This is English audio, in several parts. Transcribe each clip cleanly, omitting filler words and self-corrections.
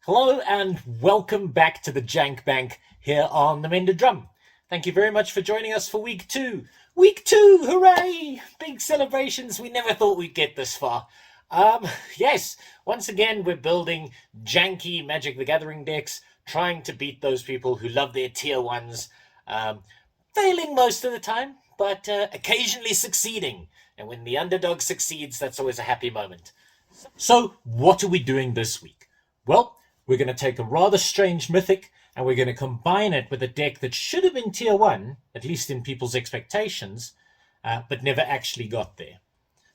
Hello and welcome back to the Jank Bank here on the Mended Drum. Thank you very much for joining us for week two. Week two, hooray! Big celebrations. We never thought we'd get this far. Yes, once again we're building janky Magic the Gathering decks, trying to beat those people who love their tier ones, failing most of the time, but occasionally succeeding. And when the underdog succeeds, that's always a happy moment. So, what are we doing this week? Well, we're going to take a rather strange mythic and we're going to combine it with a deck that should have been tier 1, at least in people's expectations, but never actually got there.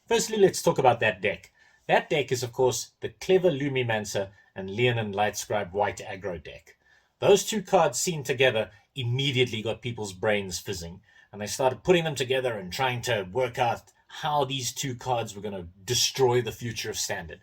Firstly, let's talk about that deck. That deck is, of course, the clever Lumimancer and Leonin Lightscribe white aggro deck. Those two cards seen together immediately got people's brains fizzing, and they started putting them together and trying to work out how these two cards were going to destroy the future of Standard.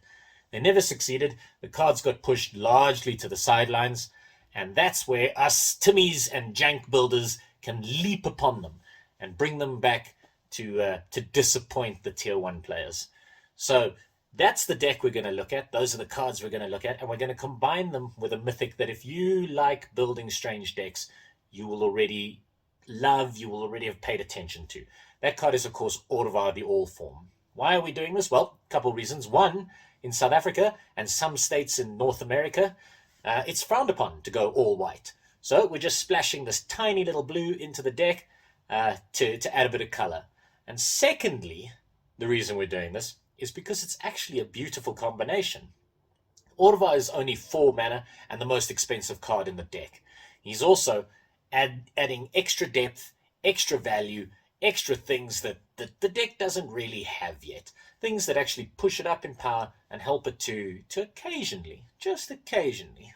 They never succeeded. The cards got pushed largely to the sidelines, and that's where us Timmies and Jank builders can leap upon them and bring them back to disappoint the tier 1 players. So that's the deck we're going to look at. Those are the cards we're going to look at, and we're going to combine them with a mythic that if you like building strange decks, you will already love, you will already have paid attention to. That card is, of course, Orvar the All Form. Why are we doing this? Well, a couple of reasons. One, in South Africa and some states in North America, it's frowned upon to go all white. So we're just splashing this tiny little blue into the deck to add a bit of color. And secondly, the reason we're doing this is because it's actually a beautiful combination. Orvar is only 4 mana and the most expensive card in the deck. He's also adding extra depth, extra value, extra things that the deck doesn't really have yet. Things that actually push it up in power and help it to occasionally, just occasionally,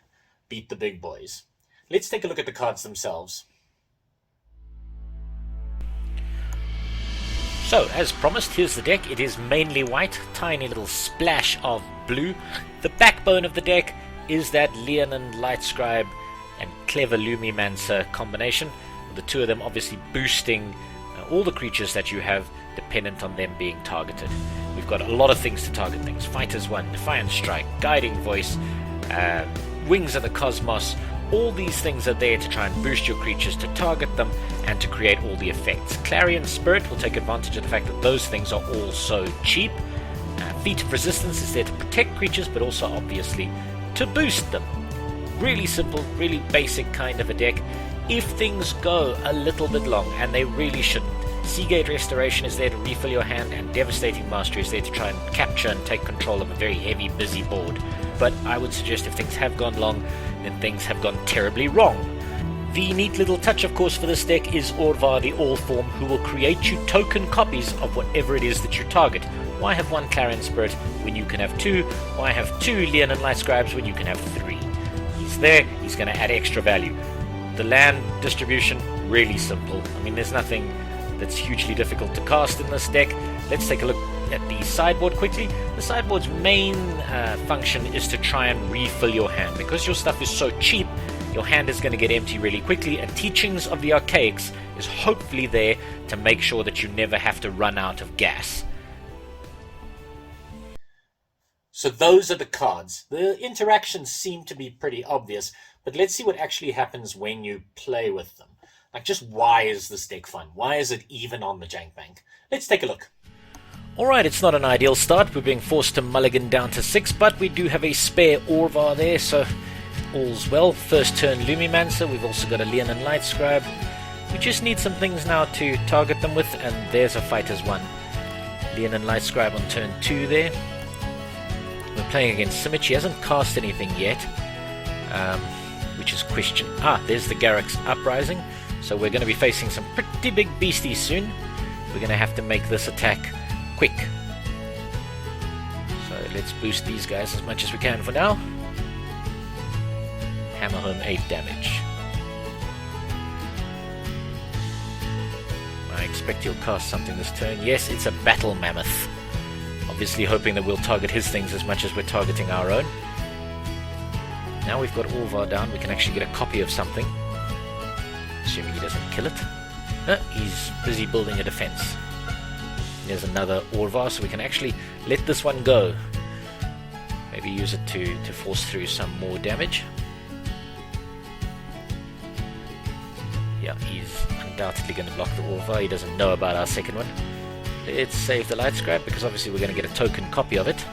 beat the big boys. Let's take a look at the cards themselves. So, as promised, here's the deck. It is mainly white, tiny little splash of blue. The backbone of the deck is that Leonin Lightscribe and clever Lumimancer combination, with the two of them obviously boosting all the creatures that you have dependent on them being targeted. We've got a lot of things to target things. Fighters 1, Defiant Strike, Guiding Voice, Wings of the Cosmos. All these things are there to try and boost your creatures, to target them, and to create all the effects. Clarion Spirit will take advantage of the fact that those things are all so cheap. Feat of Resistance is there to protect creatures, but also obviously to boost them. Really simple, really basic kind of a deck. If things go a little bit long, and they really shouldn't, Seagate Restoration is there to refill your hand, and Devastating Mastery is there to try and capture and take control of a very heavy, busy board. But I would suggest if things have gone long, then things have gone terribly wrong. The neat little touch, of course, for this deck is Orvar the All Form, who will create you token copies of whatever it is that you target. Why have 1 Clarion Spirit when you can have 2? Why have 2 Leonin Lightscribes when you can have 3? He's there, he's going to add extra value. The land distribution, really simple. I mean, there's nothing that's hugely difficult to cast in this deck. Let's take a look at the sideboard quickly. The sideboard's main function is to try and refill your hand. Because your stuff is so cheap, your hand is going to get empty really quickly, and Teachings of the Archaics is hopefully there to make sure that you never have to run out of gas. So those are the cards. The interactions seem to be pretty obvious, but let's see what actually happens when you play with them. Like, just why is this deck fun? Why is it even on the Jank Bank? Let's take a look. Alright, it's not an ideal start. We're being forced to mulligan down to 6, but we do have a spare Orvar there, so all's well. First turn Lumimancer. We've also got a Leonin Lightscribe. We just need some things now to target them with, and there's a Fighters 1. Leonin Lightscribe on turn 2 there. We're playing against Simic. He hasn't cast anything yet, which is question. There's the Garruk's Uprising. So we're going to be facing some pretty big beasties soon. We're going to have to make this attack quick. So let's boost these guys as much as we can for now. Hammer home 8 damage. I expect he'll cast something this turn. Yes, it's a Battle Mammoth. Obviously hoping that we'll target his things as much as we're targeting our own. Now we've got Orvar down, we can actually get a copy of something. Assuming he doesn't kill it. He's busy building a defense. There's another Orvar, so we can actually let this one go. Maybe use it to force through some more damage. Yeah, he's undoubtedly going to block the Orvar. He doesn't know about our second one. Let's save the Lightscribe, because obviously we're going to get a token copy of it.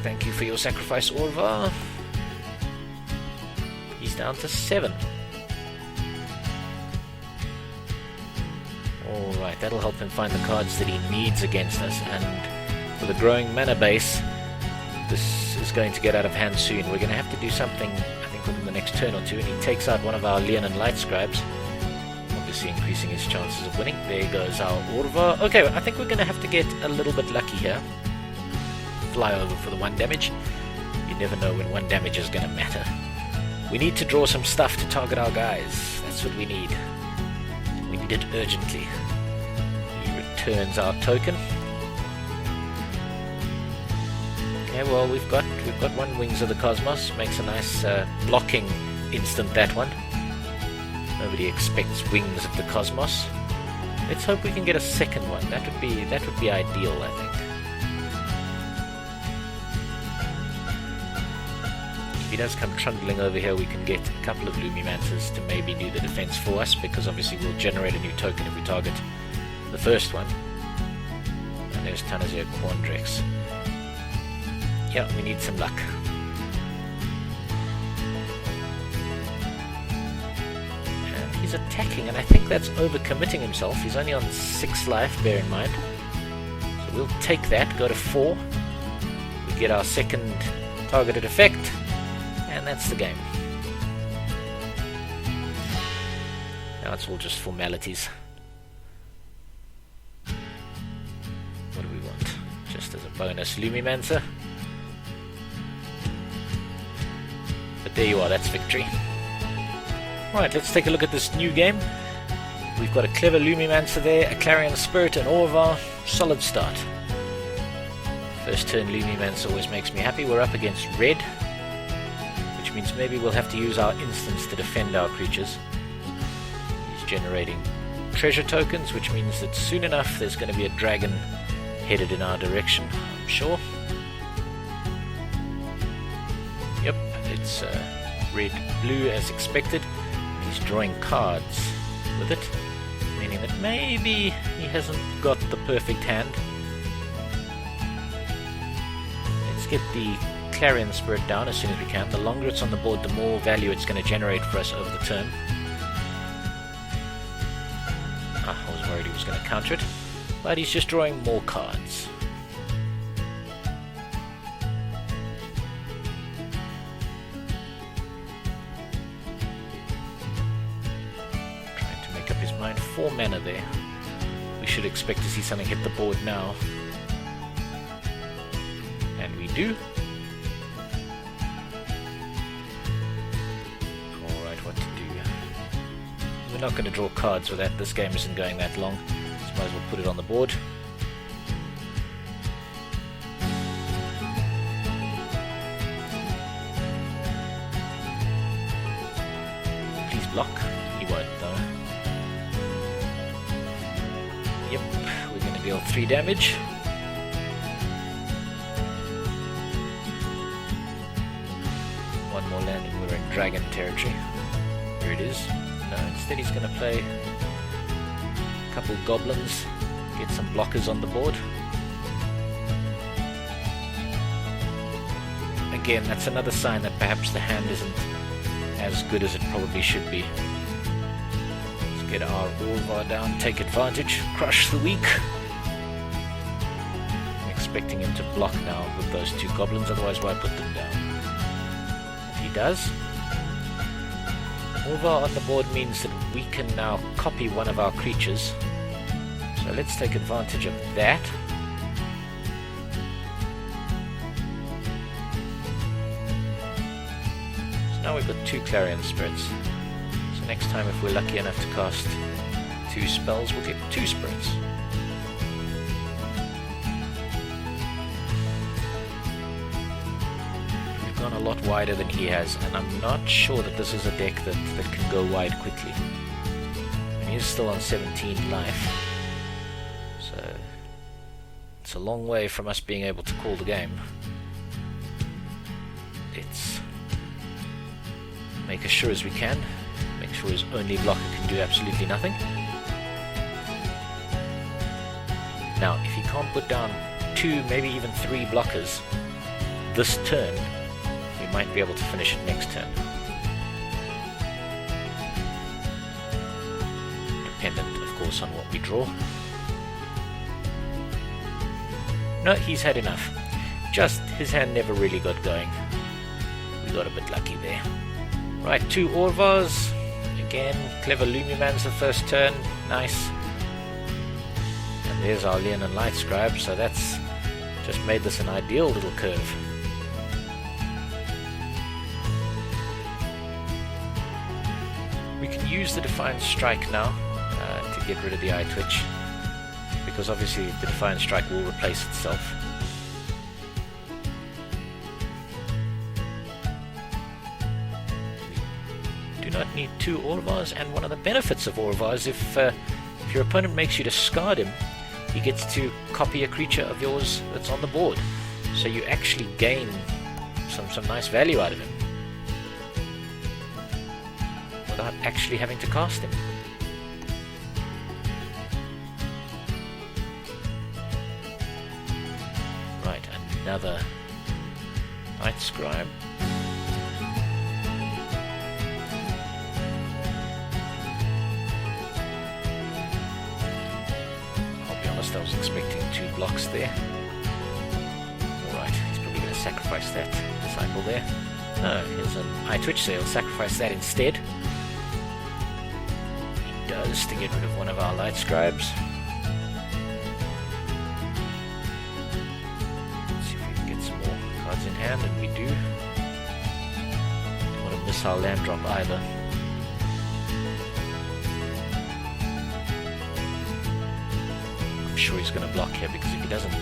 Thank you for your sacrifice, Orvar. He's down to 7. Alright, that'll help him find the cards that he needs against us, and with a growing mana base, this is going to get out of hand soon. We're going to have to do something, I think, within the next turn or two, and he takes out one of our Leonin Lightscribes, obviously increasing his chances of winning. There goes our Orvar. Okay, I think we're going to have to get a little bit lucky here. Fly over for the 1 damage. You never know when 1 damage is going to matter. We need to draw some stuff to target our guys. That's what we need. We need it urgently. He returns our token. Okay, well, we've got 1 Wings of the Cosmos. Makes a nice blocking instant, that one. Nobody expects Wings of the Cosmos. Let's hope we can get a second one. That would be ideal, I think. If he does come trundling over here, we can get a couple of Lumimancers to maybe do the defense for us, because obviously we'll generate a new token if we target the first one. And there's Tanazir Quandrex. Yeah, we need some luck. And he's attacking, and I think that's overcommitting himself. He's only on 6 life, bear in mind. So we'll take that, go to 4. We get our second targeted effect. And that's the game. Now it's all just formalities. What do we want? Just as a bonus, Lumimancer. But there you are, that's victory. Right, let's take a look at this new game. We've got a clever Lumimancer there, a Clarion Spirit, an Orvar. Solid start. First turn Lumimancer always makes me happy. We're up against red, which means maybe we'll have to use our instants to defend our creatures. He's generating treasure tokens, which means that soon enough there's going to be a dragon headed in our direction, I'm sure. Yep, it's red-blue as expected. He's drawing cards with it, meaning that maybe he hasn't got the perfect hand. Let's get the Clarion Spirit down as soon as we can. The longer it's on the board, the more value it's going to generate for us over the turn. I was worried he was going to counter it, but he's just drawing more cards. Trying to make up his mind. 4 mana there. We should expect to see something hit the board now. And we do. We're not going to draw cards with that. This game isn't going that long, so might as well put it on the board. Please block. He won't though. Yep, we're going to deal 3 damage. One more land and we're in dragon territory. Here it is. No, instead he's going to play a couple goblins, get some blockers on the board. Again, that's another sign that perhaps the hand isn't as good as it probably should be. Let's get our Orvar down, take advantage, crush the weak. I'm expecting him to block now with those 2 goblins, otherwise why put them down? If he does, Orvar on the board means that we can now copy one of our creatures. So let's take advantage of that. So now we've got 2 Clarion Spirits. So next time if we're lucky enough to cast 2 spells, we'll get 2 spirits. Gone a lot wider than he has, and I'm not sure that this is a deck that can go wide quickly. And he is still on 17 life, so It's a long way from us being able to call the game. Let's make as sure as we can. Make sure his only blocker can do absolutely nothing. Now, if he can't put down 2, maybe even 3 blockers this turn, we might be able to finish it next turn. Dependent, of course, on what we draw. No, he's had enough. Just his hand never really got going. We got a bit lucky there. Right, 2 Orvars. Again, clever Lumimancer first turn. Nice. And there's our Leonin Lightscribe, so that's just made this an ideal little curve. We can use the Defiant Strike now to get rid of the eye twitch, because obviously the Defiant Strike will replace itself. We do not need 2 Orvars, and one of the benefits of Orvars, if your opponent makes you discard him, he gets to copy a creature of yours that's on the board. So you actually gain some nice value out of him without actually having to cast him. Right, another Lightscribe. I'll be honest, I was expecting 2 blocks there. Alright, he's probably going to sacrifice that disciple there. No, here's an eye twitch, so he'll sacrifice that instead. Does to get rid of one of our Lightscribes. Let's see if we can get some more cards in hand, and we do. Don't want to miss our land drop either. I'm sure he's going to block here, because if he doesn't,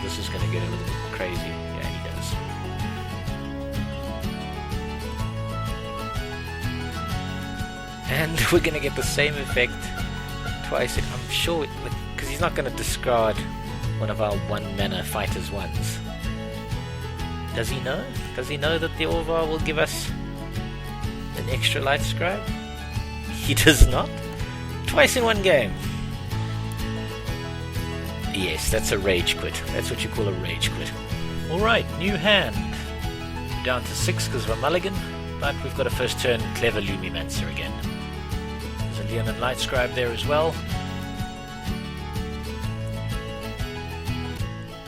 this is going to get a little bit crazy. Yeah, he does. And we're going to get the same effect twice. I'm sure, because he's not going to discard one of our 1-mana fighters ones. Does he know? Does he know that the Orvar will give us an extra Lightscribe? He does not. Twice in one game. Yes, that's a rage quit. That's what you call a rage quit. Alright, new hand. Down to 6 because of a mulligan, but we've got a first turn clever Lumimancer again. There's a Leonin Lightscribe there as well,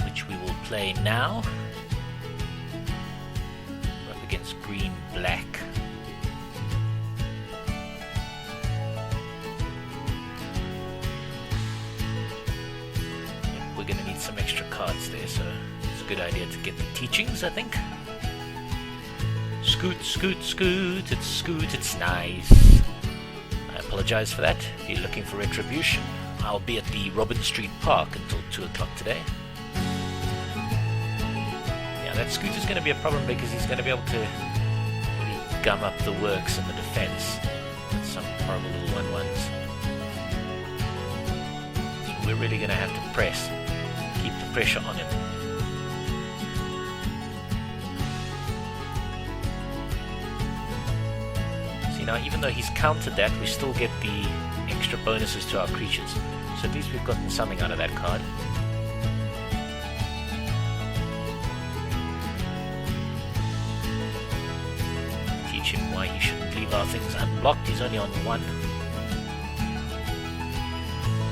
which we will play now. We're up against green-black. We're going to need some extra cards there, so it's a good idea to get the teachings, I think. Scoot, scoot, scoot, it's nice. I apologize for that. If you're looking for retribution, I'll be at the Robin Street Park until 2 o'clock today. Yeah, that scoot is going to be a problem because he's going to be able to really gum up the works in the defense with some horrible little 1/1s. So we're really going to have to press, keep the pressure on him. Now, even though he's countered that, we still get the extra bonuses to our creatures. So at least we've gotten something out of that card. Teach him why he shouldn't leave our things unblocked. He's only on 1.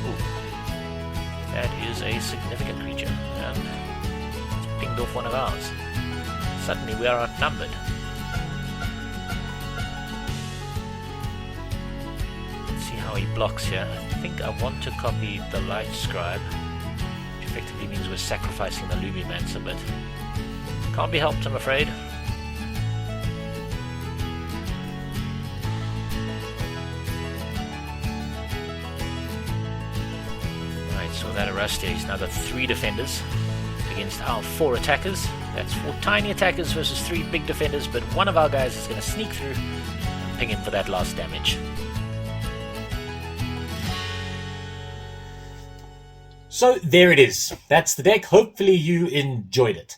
Ooh. That is a significant creature. And it's pinged off one of ours. Suddenly we are outnumbered. How he blocks here. I think I want to copy the Lightscribe, which effectively means we're sacrificing the Lumimancer, but can't be helped, I'm afraid. Right, so that Arastia, he's now got 3 defenders against our 4 attackers. That's 4 tiny attackers versus 3 big defenders, but one of our guys is going to sneak through and ping him for that last damage. So there it is. That's the deck. Hopefully you enjoyed it.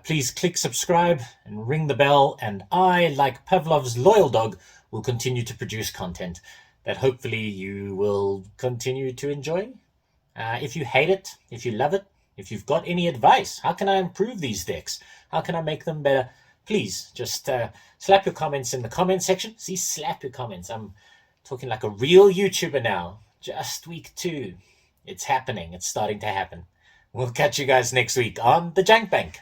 Please click subscribe and ring the bell, and I, like Pavlov's loyal dog, will continue to produce content that hopefully you will continue to enjoy. If you hate it, if you love it, if you've got any advice, how can I improve these decks? How can I make them better? Please just slap your comments in the comment section. See, slap your comments. I'm talking like a real YouTuber now. Just week 2. It's happening. It's starting to happen. We'll catch you guys next week on the Jank Bank.